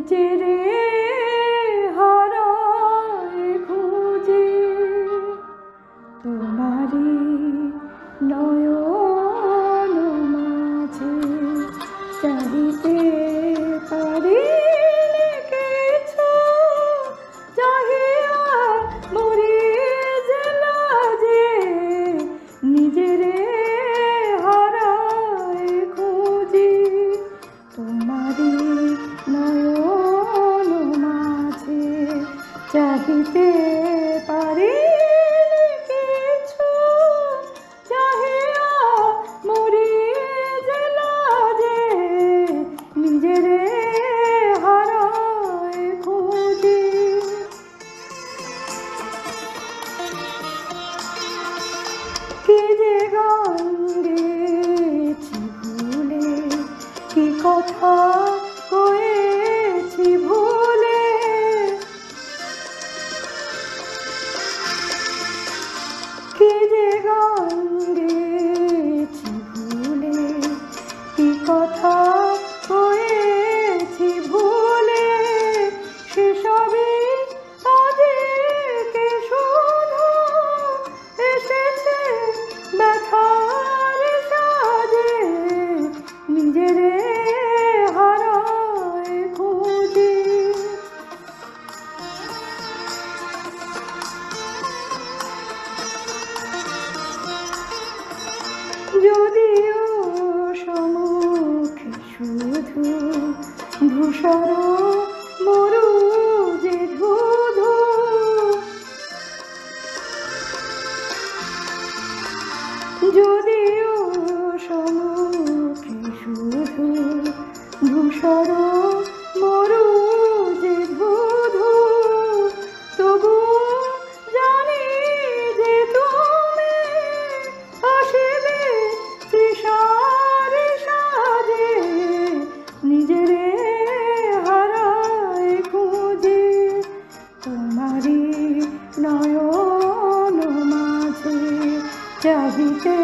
নিজেরে হারায় খুঁজে তোমারি নয়ন মাঝে চাহিতে পারি কিছু চাহিয়া মরি যে লাজে নিজেরে হারায় খুঁজি তোমারি নয়ন মাঝে চাহিতে পারি কিছু চাহিয়া মরি যে লাজে নিজেরে হারায় খুঁজি কি যে গান গেয়েছি ভুলে কি কথা কয়েছি ভুলে কি যে গান গেয়েছি ভুলে কি কথা কয়েছি ভুলে সেসবই আজকে শুধু এসেছে ব্যথার সাজে নিজেরে হারায় খুঁজি যদিও সম্মুখে শুধু ধূসর মরু যে ধুধু যদিও সম্মুখে শুধু ধূসর মরু যে ধুধু তবু জানি যে তুমি আসিবে তৃষার সাজে নিজেরে হারায় খুঁজি তোমারি নয়ন মাঝে চাহিতে